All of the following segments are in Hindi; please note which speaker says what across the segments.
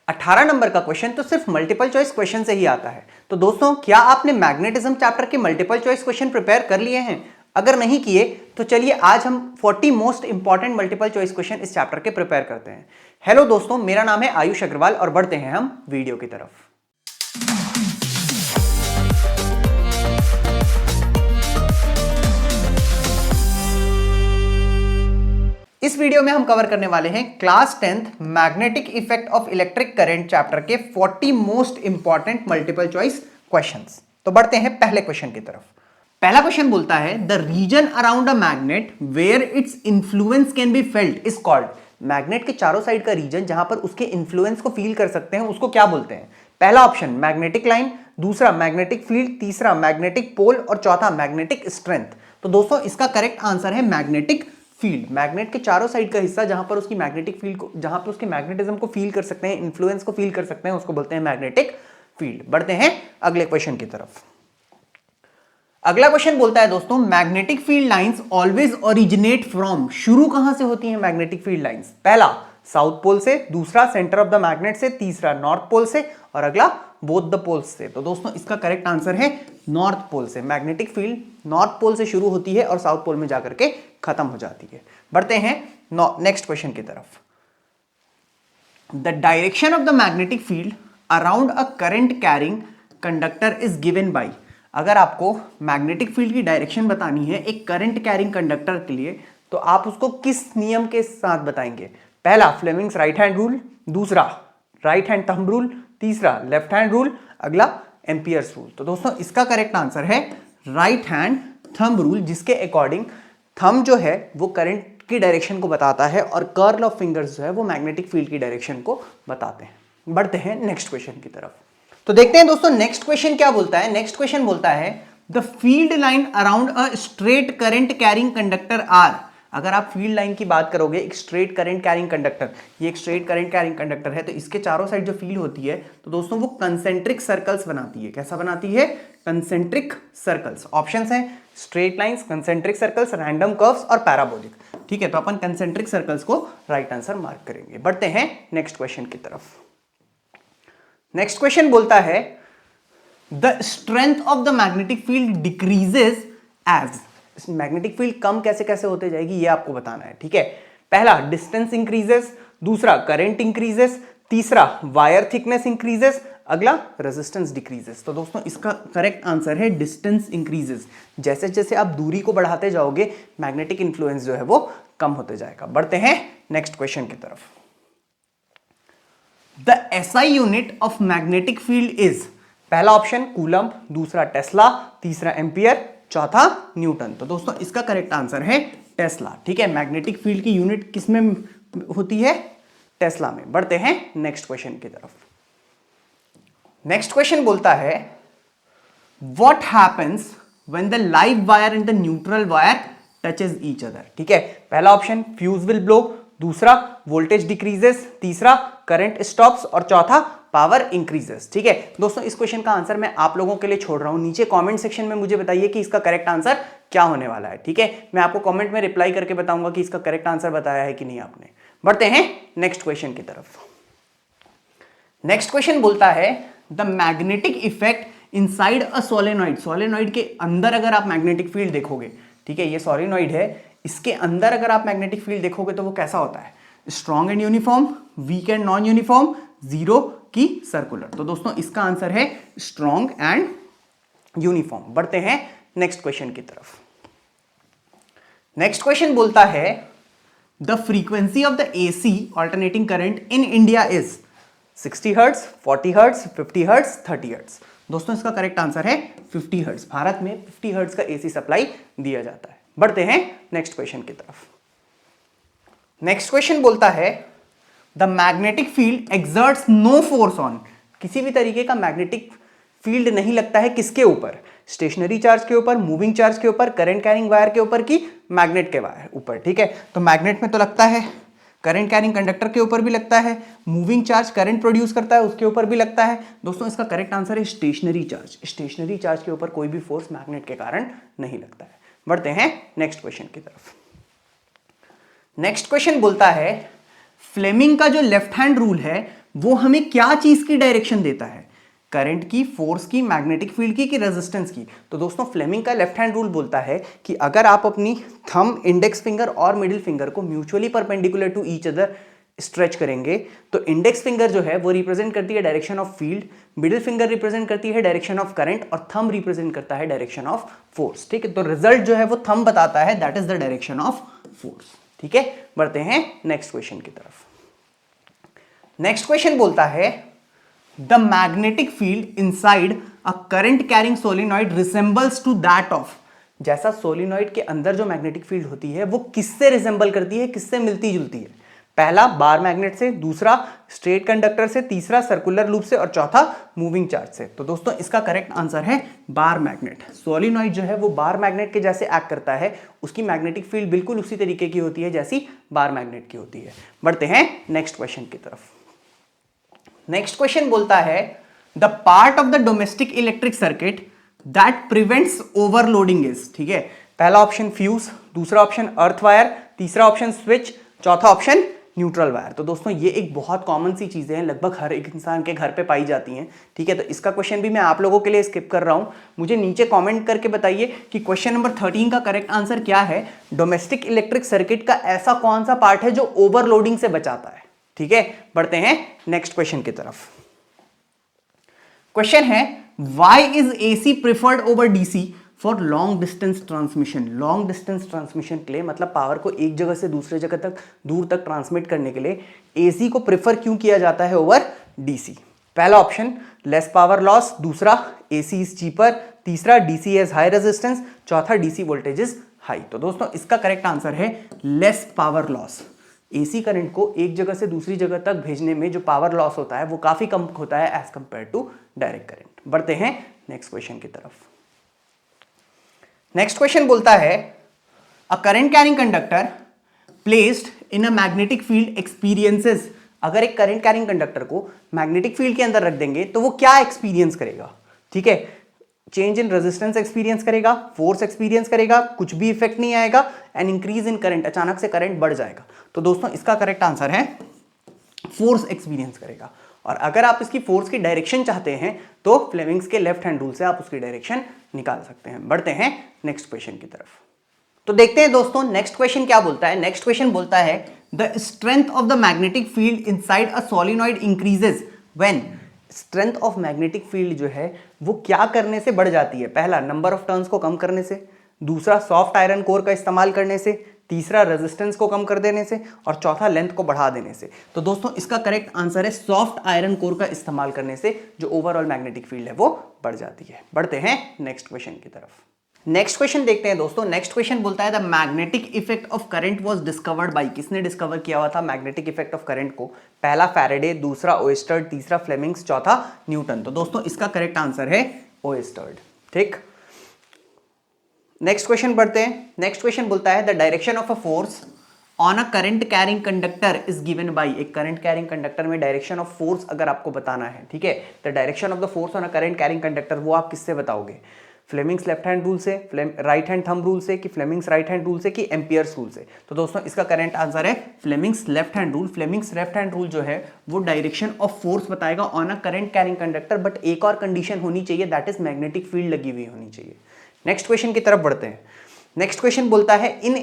Speaker 1: 18 नंबर का क्वेश्चन तो सिर्फ मल्टीपल चॉइस क्वेश्चन से ही आता है। तो दोस्तों क्या आपने मैग्नेटिज्म चैप्टर के मल्टीपल चॉइस क्वेश्चन प्रिपेयर कर लिए हैं? अगर नहीं किए तो चलिए आज हम 40 most important multiple choice question इस चैप्टर के प्रिपेयर करते हैं। हेलो दोस्तों, मेरा नाम है आयुष अग्रवाल और बढ़ते हैं हम वीडियो की तरफ। इस वीडियो में हम कवर करने वाले हैं class 10th magnetic effect of electric current chapter के 40 most important multiple choice questions. तो बढ़ते हैं पहले क्वेश्चन की तरफ। पहला क्वेश्चन बोलता है the region around a magnet where its influence can be felt is called. Magnet के चारों साइड का रीजन जहां पर उसके इन्फ्लुएंस को फील कर सकते हैं उसको क्या बोलते हैं? पहला ऑप्शन मैग्नेटिक लाइन, दूसरा मैग्नेटिक फील्ड, तीसरा मैग्नेटिक पोल और चौथा मैग्नेटिक स्ट्रेंथ। तो दोस्तों इसका करेक्ट आंसर है मैग्नेटिक फील्ड। मैग्नेट के चारों साइड का हिस्सा जहां पर उसकी मैग्नेटिक फील्ड को, जहां पर उसके मैग्नेटिज्म को फील कर सकते हैं, इन्फ्लुएंस को फील कर सकते हैं, उसको बोलते हैं मैग्नेटिक फील्ड। बढ़ते हैं अगले क्वेश्चन की तरफ। अगला क्वेश्चन बोलता है दोस्तों magnetic field lines always originate from. शुरू कहां से होती है मैग्नेटिक फील्ड लाइंस? पहला साउथ पोल से, दूसरा सेंटर ऑफ द मैग्नेट से, तीसरा नॉर्थ पोल से और अगला बोथ द पोल्स से। तो दोस्तों इसका करेक्ट आंसर है नॉर्थ पोल से। मैग्नेटिक फील्ड नॉर्थ पोल से शुरू होती है और साउथ पोल में जाकर के खत्म हो जाती है। बढ़ते हैं नेक्स्ट क्वेश्चन की तरफ। The direction of the magnetic field around a current carrying conductor is given by. अगर आपको मैग्नेटिक फील्ड की डायरेक्शन बतानी है एक करंट कैरिंग कंडक्टर के लिए तो आप उसको किस नियम के साथ बताएंगे? पहला फ्लेमिंग्स राइट हैंड रूल, दूसरा राइट हैंड थंब रूल, तीसरा लेफ्ट हैंड रूल, अगला एम्पियर्स रूल। तो दोस्तों इसका करेक्ट आंसर है राइट हैंड थंब रूल, जिसके अकॉर्डिंग थंब जो है वो करंट की डायरेक्शन को बताता है और कर्ल ऑफ फिंगर्स जो है वो मैग्नेटिक फील्ड की डायरेक्शन को बताते हैं। बढ़ते हैं नेक्स्ट क्वेश्चन की तरफ। तो देखते हैं दोस्तों नेक्स्ट क्वेश्चन क्या बोलता है। नेक्स्ट क्वेश्चन बोलता है the field line around a straight current carrying conductor are. अगर आप फील्ड लाइन की बात करोगे एक स्ट्रेट करंट कैरिंग कंडक्टर, ये एक स्ट्रेट करंट कैरिंग कंडक्टर है, तो इसके चारों साइड जो फील्ड होती है तो दोस्तों वो कंसेंट्रिक सर्कल्स बनाती है। कैसा बनाती है? Concentric circles. ऑप्शंस हैं straight lines, concentric circles, random curves और पैराबोलिक। ठीक है, तो अपन कंसेंट्रिक सर्कल्स को राइट आंसर मार्क करेंगे। बढ़ते हैं नेक्स्ट क्वेश्चन की तरफ। नेक्स्ट क्वेश्चन बोलता है the strength of the magnetic field decreases as. Magnetic field कम कैसे कैसे होते जाएगी ये आपको बताना है। ठीक है, पहला डिस्टेंस इंक्रीजेस, दूसरा करंट इंक्रीजेस, तीसरा वायर थिकनेस इंक्रीजेस, अगला रेजिस्टेंस डिक्रीजेस। तो दोस्तों इसका करेक्ट आंसर है डिस्टेंस इंक्रीजेस। जैसे जैसे आप दूरी को बढ़ाते जाओगे मैग्नेटिक इंफ्लुएंस जो है वो कम होते जाएगा। बढ़ते हैं नेक्स्ट क्वेश्चन की तरफ। The SI unit of magnetic field is. पहला ऑप्शन कूलम्ब, दूसरा टेस्ला, तीसरा एम्पियर, चौथा न्यूटन। तो दोस्तों इसका करेक्ट आंसर है टेस्ला। ठीक है, मैग्नेटिक फील्ड की यूनिट किस में होती है? टेस्ला में। बढ़ते हैं नेक्स्ट क्वेश्चन की तरफ। नेक्स्ट क्वेश्चन बोलता है what happens when the live wire and the neutral wire touches each other. ठीक है, पहला ऑप्शन फ्यूज विल ब्लो, दूसरा वोल्टेज डिक्रीजेस, तीसरा करंट स्टॉप्स और चौथा पावर इंक्रीजेस। ठीक है दोस्तों, इस क्वेश्चन का आंसर मैं आप लोगों के लिए छोड़ रहा हूं। नीचे कमेंट सेक्शन में मुझे बताइए कि इसका करेक्ट आंसर क्या होने वाला है। ठीक है, मैं आपको कमेंट में रिप्लाई करके बताऊंगा कि इसका करेक्ट आंसर बताया है कि नहीं आपने। बढ़ते हैं नेक्स्ट क्वेश्चन की तरफ। नेक्स्ट क्वेश्चन बोलता है the magnetic effect inside a solenoid. Solenoid के अंदर अगर आप मैग्नेटिक फील्ड देखोगे, ठीक है, ये सोलेनॉइड है, इसके अंदर अगर आप मैग्नेटिक फील्ड देखोगे तो वो कैसा होता है? Strong and uniform, weak and non uniform, zero की सर्कुलर। तो दोस्तों इसका आंसर है स्ट्रॉन्ग एंड यूनिफॉर्म। बढ़ते हैं नेक्स्ट क्वेश्चन की तरफ। नेक्स्ट क्वेश्चन बोलता है the frequency of the AC alternating current in India is 60 hertz, 40 hertz, 50 hertz, 30 hertz. दोस्तों इसका करेक्ट आंसर है 50 हर्ट्ज। भारत में 50 हर्ट्ज का एसी सप्लाई दिया जाता है। बढ़ते हैं नेक्स्ट क्वेश्चन की तरफ। नेक्स्ट क्वेश्चन बोलता है the magnetic field exerts no force on. किसी भी तरीके का मैग्नेटिक फील्ड नहीं लगता है किसके ऊपर? स्टेशनरी चार्ज के ऊपर, मूविंग चार्ज के ऊपर, करंट कैरिंग वायर के ऊपर की मैग्नेट के वायर ऊपर। ठीक है, तो मैग्नेट में तो लगता है, करंट कैरिंग कंडक्टर के ऊपर भी लगता है, मूविंग चार्ज करंट प्रोड्यूस करता है उसके ऊपर भी लगता है। दोस्तों इसका करेक्ट आंसर है स्टेशनरी चार्ज। स्टेशनरी चार्ज के ऊपर कोई भी फोर्स मैग्नेट के कारण नहीं लगता है। बढ़ते हैं नेक्स्ट क्वेश्चन की तरफ। नेक्स्ट क्वेश्चन बोलता है फ्लेमिंग का जो लेफ्ट हैंड रूल है वो हमें क्या चीज की डायरेक्शन देता है, करंट की, फोर्स की, मैग्नेटिक फील्ड की, कि रेजिस्टेंस की। तो दोस्तों फ्लेमिंग का लेफ्ट हैंड रूल बोलता है कि अगर आप अपनी थंब, इंडेक्स फिंगर और मिडिल फिंगर को mutually perpendicular to each other stretch करेंगे तो इंडेक्स फिंगर जो है वो रिप्रेजेंट करती है direction of field, middle finger represent करती है डायरेक्शन ऑफ करंट और थंब रिप्रेजेंट करता है डायरेक्शन ऑफ फोर्स। ठीक है, तो रिजल्ट जो है वो थंब बताता है, that is the direction of force. ठीक है, बढ़ते हैं नेक्स्ट क्वेश्चन की तरफ। नेक्स्ट क्वेश्चन बोलता है the magnetic field inside a current carrying solenoid resembles to that of, जैसा सोलिनॉइड के अंदर जो मैग्नेटिक फील्ड होती है वो किससे रिसेंबल करती है, किससे मिलती जुलती है। पहला बार मैग्नेट से, दूसरा स्ट्रेट कंडक्टर से, तीसरा सर्कुलर लूप से और चौथा मूविंग चार्ज से। तो दोस्तों इसका करेक्ट आंसर है बार मैग्नेट। सोलिनॉइड जो है वो बार मैग्नेट के जैसे एक्ट करता है, उसकी मैग्नेटिक फील्ड बिल्कुल उसी तरीके की होती है जैसी बार मैग्नेट की होती है। बढ़ते हैं नेक्स्ट क्वेश्चन की तरफ। नेक्स्ट क्वेश्चन बोलता है the part of the domestic electric circuit that prevents overloading is. ठीक है, पहला ऑप्शन फ्यूज, दूसरा ऑप्शन अर्थ वायर, तीसरा ऑप्शन स्विच, चौथा ऑप्शन न्यूट्रल वायर। तो दोस्तों ये एक बहुत कॉमन सी चीजें हैं, लगभग हर एक इंसान के घर पे पाई जाती हैं। ठीक है, तो इसका क्वेश्चन भी मैं आप लोगों के लिए स्किप कर रहा हूं। मुझे नीचे कमेंट करके बताइए कि क्वेश्चन नंबर 13 का करेक्ट आंसर क्या है। डोमेस्टिक इलेक्ट्रिक सर्किट का ऐसा कौन सा पार्ट है जो ओवरलोडिंग से बचाता है। ठीक है, बढ़ते हैं नेक्स्ट क्वेश्चन की तरफ। क्वेश्चन है why is AC preferred over DC for long distance transmission. Long distance transmission के लिए मतलब पावर को एक जगह से दूसरे जगह तक, दूर तक ट्रांसमिट करने के लिए एसी को प्रिफर क्यों किया जाता है ओवर डीसी। पहला ऑप्शन लेस पावर लॉस, दूसरा एसी इज चीपर, तीसरा डीसी हैज हाई रेजिस्टेंस, चौथा डीसी वोल्टेज इज हाई। तो दोस्तों इसका करेक्ट आंसर है less power loss. AC current को एक जगह से दूसरी जगह तक भेजने में जो पावर लॉस होता है वो काफी कम होता है as compare to direct current. बढ़ते हैं नेक्स्ट क्वेश्चन की तरफ। नेक्स्ट क्वेश्चन बोलता है a current carrying conductor placed in a magnetic field experiences. अगर एक करंट कैरिंग कंडक्टर को मैग्नेटिक फील्ड के अंदर रख देंगे तो वो क्या एक्सपीरियंस करेगा। ठीक है, चेंज इन रेजिस्टेंस एक्सपीरियंस करेगा, फोर्स एक्सपीरियंस करेगा, कुछ भी इफेक्ट नहीं आएगा, एंड इंक्रीज इन करंट, अचानक से करंट बढ़ जाएगा। तो दोस्तों इसका करेक्ट आंसर है फोर्स एक्सपीरियंस करेगा। और अगर आप इसकी फोर्स की डायरेक्शन चाहते हैं तो फ्लेमिंग्स के लेफ्ट हैंड रूल से आप उसकी डायरेक्शन निकाल सकते हैं। बढ़ते हैं नेक्स्ट क्वेश्चन की तरफ। तो देखते हैं दोस्तों नेक्स्ट क्वेश्चन क्या बोलता है। नेक्स्ट क्वेश्चन बोलता है the strength of the magnetic field inside a solenoid increases when. Strength of magnetic field जो है वो क्या करने से बढ़ जाती है। पहला नंबर ऑफ टर्न्स को कम करने से, दूसरा सॉफ्ट आयरन कोर का इस्तेमाल करने से, तीसरा रेजिस्टेंस को कम कर देने से और चौथा लेंथ को बढ़ा देने से। तो दोस्तों इसका करेक्ट आंसर है सॉफ्ट आयरन कोर का इस्तेमाल करने से जो ओवरऑल मैग्नेटिक फील्ड है वो बढ़ जाती है। बढ़ते हैं नेक्स्ट क्वेश्चन की तरफ। नेक्स्ट क्वेश्चन देखते हैं दोस्तों। नेक्स्ट क्वेश्चन बोलता है the magnetic effect of current was discovered by. किसने डिस्कवर किया हुआ था मैग्नेटिक इफेक्ट ऑफ करंट को। पहला फैराडे, दूसरा ओएस्टर्ड, तीसरा फ्लेमिंग्स, चौथा न्यूटन। तो दोस्तों इसका करेक्ट आंसर है ओएस्टर्ड। ठीक, नेक्स्ट क्वेश्चन बढ़ते हैं। नेक्स्ट क्वेश्चन बोलता है the direction of a force on a current carrying conductor is given by. एक करंट कैरिंग कंडक्टर में डायरेक्शन ऑफ फोर्स अगर आपको बताना है, ठीक है, the direction of the force on a current carrying conductor, वो आप किससे बताओगे। फ्लेमिंग्स लेफ्ट हैंड रूल से, राइट हैंड थंब रूल से, कि फ्लेमिंग्स राइट हैंड रूल से, कि एम्पियर्स रूल से। तो दोस्तों इसका करेक्ट आंसर है Fleming's left hand rule. Fleming's left hand rule जो है वो डायरेक्शन ऑफ फोर्स बताएगा on a current carrying conductor, but एक और कंडीशन होनी चाहिए, दैट इज मैग्नेटिक फील्ड लगी हुई होनी चाहिए। नेक्स्ट क्वेश्चन की तरफ बढ़ते हैं। नेक्स्ट क्वेश्चन बोलता है इन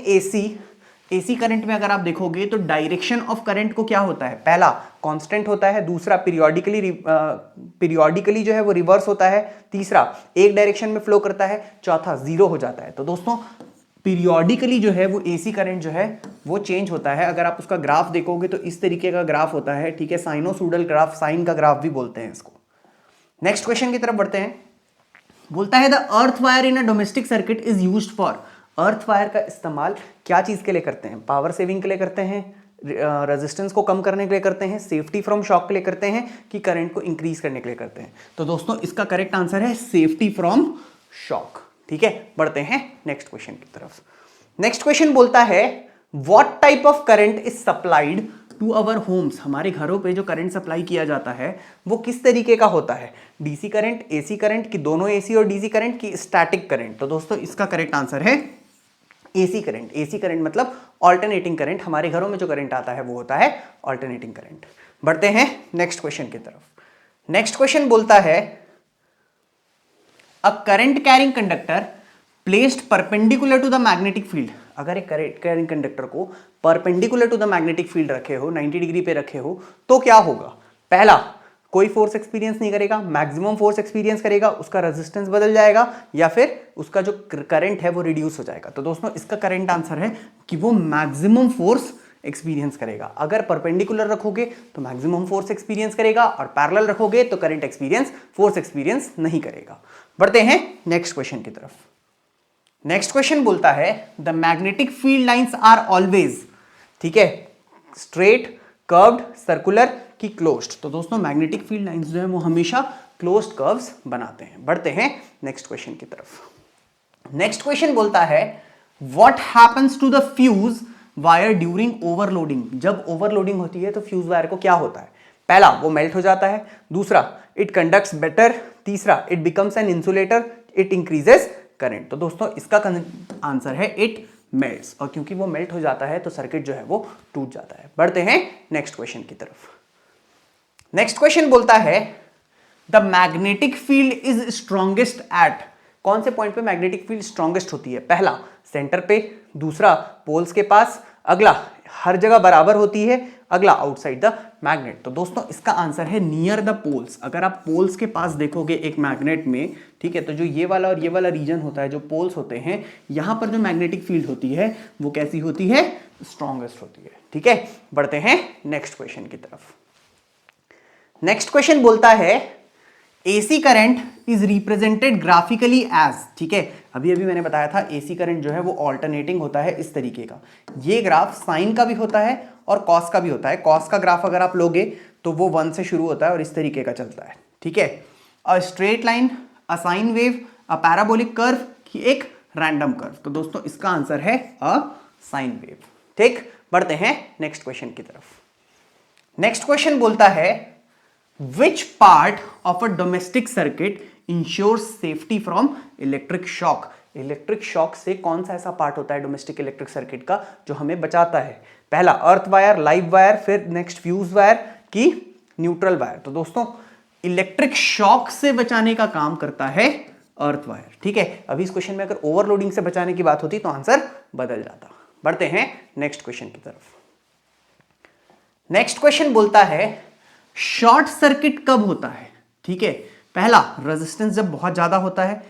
Speaker 1: एसी करंट में अगर आप देखोगे तो डायरेक्शन ऑफ करंट को क्या होता है। पहला कांस्टेंट होता है, दूसरा पीरियोडिकली जो है वो रिवर्स होता है, तीसरा एक डायरेक्शन में फ्लो करता है, चौथा जीरो हो जाता है। तो दोस्तों पीरियोडिकली जो है वो एसी करंट जो है वो चेंज होता है। अगर आप उसका ग्राफ देखोगे तो इस तरीके का ग्राफ होता है, ठीक है, साइनोसोडल ग्राफ, साइन का ग्राफ भी बोलते हैं इसको। नेक्स्ट क्वेश्चन की तरफ बढ़ते हैं। बोलता है the earth wire in a domestic circuit is used for. Earth wire का इस्तेमाल क्या चीज के लिए करते हैं। पावर सेविंग के लिए करते हैं, रेजिस्टेंस को कम करने के लिए करते हैं, सेफ्टी फ्रॉम शॉक के लिए करते हैं, कि करंट को इंक्रीज करने के लिए करते हैं। तो दोस्तों इसका करेक्ट आंसर है सेफ्टी फ्रॉम शॉक। ठीक है, बढ़ते हैं नेक्स्ट क्वेश्चन की तरफ। नेक्स्ट क्वेश्चन बोलता है what type of current is supplied to our homes. हमारे घरों पे जो करंट सप्लाई किया जाता है वो किस तरीके का होता है। डीसी करंट, एसी करंट, कि दोनों एसी और डीसी करंट, की स्टैटिक करंट। तो दोस्तों इसका करेक्ट आंसर है एसी करंट। एसी करंट मतलब ऑल्टरनेटिंग करंट। हमारे घरों में जो करंट आता है वो होता है ऑल्टरनेटिंग करंट। बढ़ते हैं नेक्स्ट क्वेश्चन की तरफ। नेक्स्ट क्वेश्चन बोलता है a current carrying conductor placed perpendicular to the magnetic field. अगर एक करंट कैरिंग कंडक्टर को perpendicular to the magnetic field रखे हो, 90 डिग्री पे रखे हो, तो क्या होगा? पहला, कोई फोर्स एक्सपीरियंस नहीं करेगा, मैक्सिमम फोर्स एक्सपीरियंस करेगा, उसका रेजिस्टेंस बदल जाएगा या फिर उसका जो करंट है वो रिड्यूस हो जाएगा। तो दोस्तों इसका करेक्ट आंसर है कि वो मैक्सिमम फोर्स एक्सपीरियंस करेगा। अगर परपेंडिकुलर रखोगे तो मैक्सिमम फोर्स एक्सपीरियंस करेगा और पैरेलल रखोगे तो करंट एक्सपीरियंस फोर्स एक्सपीरियंस नहीं करेगा। बढ़ते हैं नेक्स्ट क्वेश्चन की तरफ। नेक्स्ट क्वेश्चन बोलता है the magnetic field lines are always, ठीक है, स्ट्रेट, कर्व्ड, सर्कुलर की क्लोज्ड। तो दोस्तों मैग्नेटिक फील्ड लाइंस जो है वो हमेशा क्लोज्ड कर्व्स बनाते हैं। बढ़ते हैं नेक्स्ट क्वेश्चन की तरफ। नेक्स्ट क्वेश्चन बोलता है what happens to the fuse wire during overloading. जब ओवरलोडिंग होती है तो फ्यूज वायर को क्या होता है? पहला, वो मेल्ट हो जाता है। दूसरा, इट कंडक्ट्स बेटर। तीसरा, it becomes an insulator. It increases current. तो दोस्तों इसका आंसर है इट मेल्ट्स, और क्योंकि वो मेल्ट हो जाता है तो सर्किट जो है वो टूट जाता है। बढ़ते हैं नेक्स्ट क्वेश्चन की तरफ। नेक्स्ट क्वेश्चन बोलता है the magnetic field is strongest at. कौन से पॉइंट पे मैग्नेटिक फील्ड स्ट्रॉन्गेस्ट होती है? पहला, सेंटर पे। दूसरा, पोल्स के पास। अगला, हर जगह बराबर होती है। अगला, आउटसाइड द मैग्नेट। तो दोस्तों इसका आंसर है नियर द पोल्स। अगर आप पोल्स के पास देखोगे एक मैग्नेट में, ठीक है, तो जो ये वाला और ये वाला रीजन होता है, जो पोल्स होते हैं, यहां पर जो मैग्नेटिक फील्ड होती है वो कैसी होती है? स्ट्रॉन्गेस्ट होती है। ठीक है, बढ़ते हैं नेक्स्ट क्वेश्चन की तरफ। नेक्स्ट क्वेश्चन बोलता है AC current is represented graphically as. ठीक है, अभी अभी मैंने बताया था एसी करंट जो है वो ऑल्टरनेटिंग होता है इस तरीके का। ये ग्राफ साइन का भी होता है और कॉस का भी होता है। कॉस का ग्राफ अगर आप लोगे तो वो 1 से शुरू होता है और इस तरीके का चलता है। ठीक है, a straight line, a sine wave, a parabolic curve की एक रैंडम कर्व। तो दोस्तों इसका आंसर है अ साइन वेव। ठीक, बढ़ते हैं नेक्स्ट क्वेश्चन की तरफ। नेक्स्ट क्वेश्चन बोलता है Which part of a domestic circuit ensures safety from electric shock? Electric shock से कौन सा ऐसा पार्ट होता है डोमेस्टिक इलेक्ट्रिक सर्किट का जो हमें बचाता है? पहला, अर्थ वायर, लाइव वायर, फिर नेक्स्ट फ्यूज वायर की न्यूट्रल वायर। तो दोस्तों इलेक्ट्रिक शॉक से बचाने का काम करता है अर्थ वायर। ठीक है, अभी इस क्वेश्चन में अगर ओवरलोडिंग से बचाने की बात होती तो आंसर बदल जाता। बढ़ते हैं नेक्स्ट क्वेश्चन की तरफ। नेक्स्ट क्वेश्चन बोलता है शॉर्ट सर्किट कब होता है? ठीक है, पहला, रेजिस्टेंस जब बहुत ज्यादा होता है।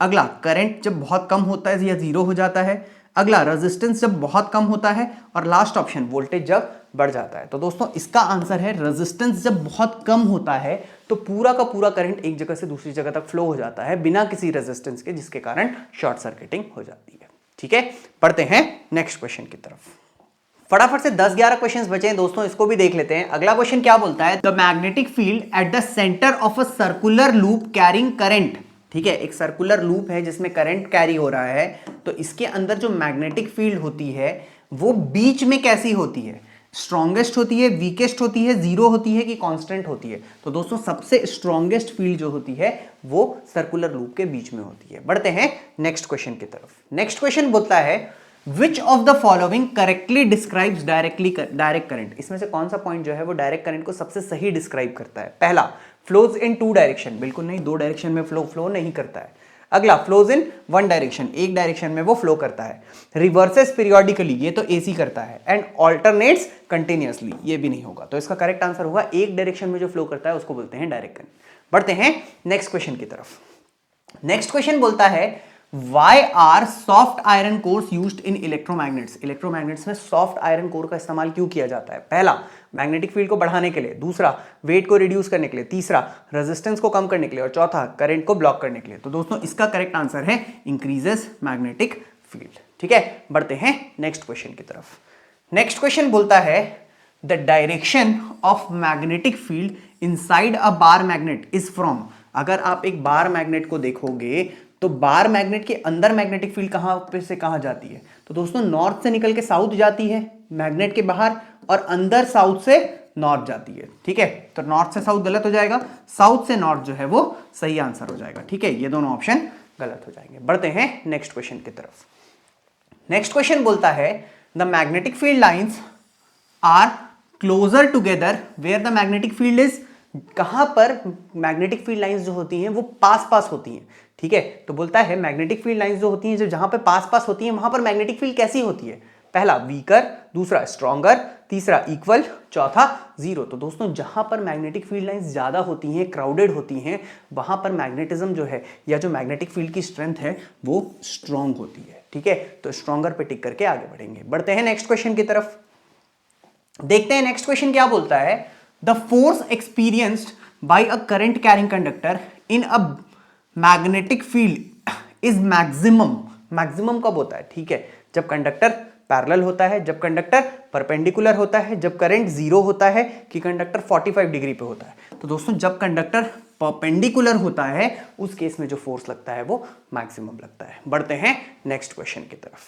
Speaker 1: अगला, करंट जब बहुत कम होता है या जीरो हो जाता है। अगला, रेजिस्टेंस जब बहुत कम होता है। और लास्ट ऑप्शन, वोल्टेज जब बढ़ जाता है। तो दोस्तों इसका आंसर है रेजिस्टेंस जब बहुत कम होता है तो पूरा का पूरा करंट एक जगह से दूसरी जगह तक फ्लो हो जाता है बिना किसी रेजिस्टेंस के, जिसके कारण शॉर्ट सर्किटिंग हो जाती है। ठीक है, पढ़ते हैं नेक्स्ट क्वेश्चन की तरफ। फटाफट से 10-11 क्वेश्चंस बचे हैं दोस्तों, इसको भी देख लेते हैं। अगला क्वेश्चन क्या बोलता है the magnetic field at the centre of a circular loop carrying current. ठीक है, एक सर्कुलर लूप है जिसमें करंट कैरी हो रहा है, तो इसके अंदर जो मैग्नेटिक फील्ड होती है वो बीच में कैसी होती है? स्ट्रॉन्गेस्ट होती है, वीकेस्ट होती है, जीरो होती है कि कांस्टेंट होती है? तो दोस्तों सबसे स्ट्रॉन्गेस्ट फील्ड जो होती है वो सर्कुलर लूप के बीच में होती है। बढ़ते हैं नेक्स्ट क्वेश्चन की तरफ। नेक्स्ट क्वेश्चन बोलता है Which of the following correctly describes direct current? इसमें से कौन सा पॉइंट जो है वो डायरेक्ट करंट को सबसे सही डिस्क्राइब करता है? पहला, फ्लोज इन 2 डायरेक्शन। बिल्कुल नहीं, 2 डायरेक्शन में फ्लो नहीं करता है। अगला, फ्लोज इन 1 डायरेक्शन, एक डायरेक्शन में वो फ्लो करता है। रिवर्सेस पीरियोडिकली, ये तो एसी करता है। एंड ऑल्टरनेट्स कंटिन्यूअसली, ये भी नहीं होगा। तो इसका करेक्ट आंसर होगा एक डायरेक्शन में जो फ्लो करता है उसको बोलते हैं डायरेक्ट करंट। बढ़ते हैं नेक्स्ट क्वेश्चन की तरफ। नेक्स्ट क्वेश्चन बोलता है Why are soft iron cores used in electromagnets? Electromagnets में सॉफ्ट आयरन कोर का इस्तेमाल क्यों किया जाता है? पहला, मैग्नेटिक फील्ड को बढ़ाने के लिए। दूसरा, वेट को रिड्यूस करने के लिए। तीसरा, रेजिस्टेंस को कम करने के लिए। और चौथा, करंट को ब्लॉक करने के लिए। तो दोस्तों इसका करेक्ट आंसर है इंक्रीजेस मैग्नेटिक फील्ड। ठीक है, बढ़ते हैं नेक्स्ट क्वेश्चन की तरफ। नेक्स्ट क्वेश्चन बोलता है the direction of magnetic field inside a bar magnet is from. अगर आप एक बार मैग्नेट को देखोगे तो बार मैग्नेट के अंदर मैग्नेटिक फील्ड कहां पे से कहां जाती है? तो दोस्तों नॉर्थ से निकल के साउथ जाती है मैग्नेट के बाहर, और अंदर साउथ से नॉर्थ जाती है। ठीक है, तो नॉर्थ से साउथ गलत हो जाएगा, साउथ से नॉर्थ जो है वो सही आंसर हो जाएगा। ठीक है, ये दोनों ऑप्शन गलत हो जाएंगे। बढ़ते हैं नेक्स्ट क्वेश्चन की तरफ। नेक्स्ट क्वेश्चन बोलता है the magnetic field lines are closer together where the magnetic field is, कहां पर मैग्नेटिक फील्ड लाइंस जो होती हैं वो पास पास होती हैं, ठीक है। तो बोलता है मैग्नेटिक फील्ड लाइंस जो होती हैं, जो जहां पर पास पास होती हैं वहां पर मैग्नेटिक फील्ड कैसी होती है, पहला वीकर, दूसरा स्ट्रॉन्गर, तीसरा इक्वल, चौथा जीरो। तो दोस्तों जहां पर मैग्नेटिक फील्ड लाइंस ज्यादा होती हैं, क्राउडेड होती हैं, वहां पर मैग्नेटिज्म जो है या जो मैग्नेटिक फील्ड की स्ट्रेंथ है वो स्ट्रॉन्ग होती है, ठीक है। तो स्ट्रॉन्गर पे टिक करके आगे बढ़ेंगे। बढ़ते हैं नेक्स्ट क्वेश्चन की तरफ। देखते हैं नेक्स्ट क्वेश्चन क्या बोलता है। The force experienced bye a current carrying conductor in a magnetic field is maximum. Maximum कब होता है, ठीक है, जब कंडक्टर पैरेलल होता है, जब कंडक्टर परपेंडिकुलर होता है, जब करंट जीरो होता है, कि कंडक्टर 45 डिग्री पे होता है। तो दोस्तों जब कंडक्टर परपेंडिकुलर होता है उस केस में जो फोर्स लगता है वो मैक्सिमम लगता है। बढ़ते हैं नेक्स्ट क्वेश्चन की तरफ।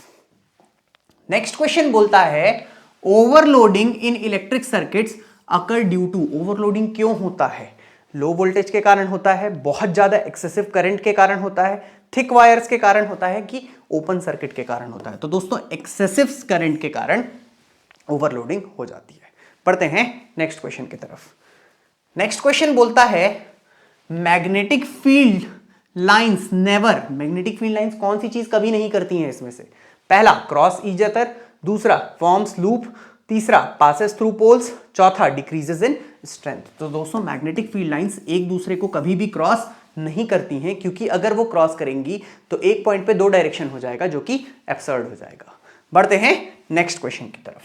Speaker 1: नेक्स्ट क्वेश्चन बोलता है overloading in electric circuits occur due to. Overloading क्यों होता है, लो वोल्टेज के कारण होता है, बहुत ज्यादा एक्सेसिव करंट के कारण होता है, थिक वायर्स के कारण होता है, कि ओपन सर्किट के कारण होता है। तो दोस्तों एक्सेसिव करंट के कारण ओवरलोडिंग हो जाती है। पढ़ते हैं नेक्स्ट क्वेश्चन की तरफ। नेक्स्ट क्वेश्चन बोलता है magnetic field lines never. Magnetic field lines कौन सी चीज कभी नहीं करती हैं इसमें से, पहला क्रॉस ईच अदर, दूसरा फॉर्म्स लूप, तीसरा पासेस थ्रू पोल्स, चौथा डिक्रीजेस इन स्ट्रेंथ। तो दोस्तों मैग्नेटिक फील्ड लाइंस एक दूसरे को कभी भी क्रॉस नहीं करती हैं, क्योंकि अगर वो क्रॉस करेंगी तो एक पॉइंट पे दो डायरेक्शन हो जाएगा जो कि एब्सर्ड हो जाएगा। बढ़ते हैं नेक्स्ट क्वेश्चन की तरफ।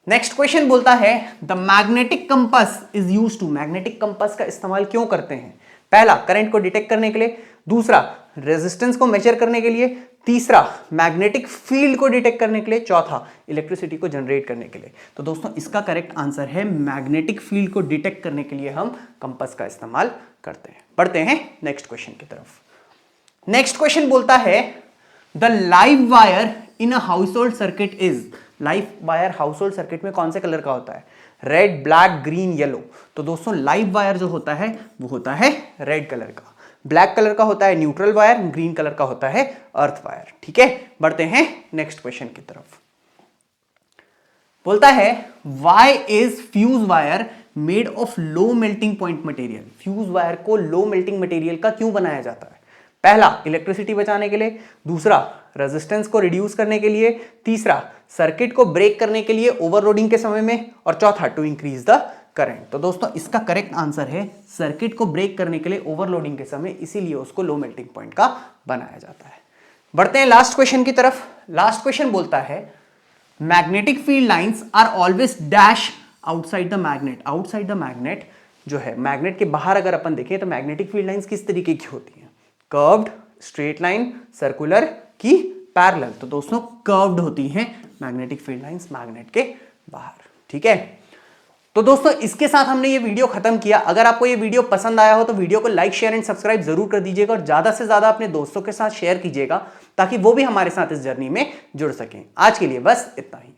Speaker 1: नेक्स्ट क्वेश्चन बोलता है the magnetic compass is used to. Magnetic compass का इस्तेमाल क्यों करते हैं, पहला करंट को डिटेक्ट करने के लिए, दूसरा रेजिस्टेंस को मेजर करने के लिए, तीसरा मैग्नेटिक फील्ड को डिटेक्ट करने के लिए, चौथा इलेक्ट्रिसिटी को जनरेट करने के लिए। तो दोस्तों इसका करेक्ट आंसर है मैग्नेटिक फील्ड को डिटेक्ट करने के लिए हम कंपास का इस्तेमाल करते हैं। बढ़ते हैं नेक्स्ट क्वेश्चन की तरफ। नेक्स्ट क्वेश्चन बोलता है the live wire in a house hold circuit is. Live wire house hold circuit में कौन से कलर का होता है, रेड, ब्लैक, ग्रीन, येलो। तो दोस्तों लाइव वायर जो होता है वो होता है रेड कलर का, ब्लैक कलर का होता है न्यूट्रल वायर, ग्रीन कलर का होता है अर्थ वायर, ठीक है। बढ़ते हैं नेक्स्ट क्वेश्चन की तरफ। बोलता है why is fuse wire made of low melting point material. Fuse wire को लो मेल्टिंग मटेरियल का क्यों बनाया जाता है, पहला इलेक्ट्रिसिटी बचाने के लिए, दूसरा रेजिस्टेंस को रिड्यूस करने के लिए, तीसरा सर्किट को ब्रेक करने के लिए ओवरलोडिंग के समय में, और चौथा टू इंक्रीज द करंट। तो दोस्तों इसका करेक्ट आंसर है सर्किट को ब्रेक करने के लिए ओवरलोडिंग के समय, इसीलिए उसको लो मेल्टिंग पॉइंट का बनाया जाता है। बढ़ते हैं लास्ट क्वेश्चन की तरफ। लास्ट क्वेश्चन बोलता है magnetic field lines are always dash outside the magnet. Outside the magnet जो है, मैग्नेट के बाहर अगर अपन देखें तो मैग्नेटिक फील्ड लाइंस किस तरीके की होती हैं, कर्व्ड, स्ट्रेट लाइन, सर्कुलर की पैरेलल। तो दोस्तों कर्व्ड होती हैं मैग्नेटिक फील्ड लाइंस मैग्नेट के बाहर, ठीक है। तो दोस्तों इसके साथ हमने ये वीडियो खत्म किया। अगर आपको ये वीडियो पसंद आया हो तो वीडियो को लाइक, शेयर एंड सब्सक्राइब जरूर कर दीजिएगा, और ज्यादा से ज्यादा अपने दोस्तों के साथ शेयर कीजिएगा ताकि वो भी हमारे साथ इस जर्नी में जुड़ सकें। आज के लिए बस इतना ही।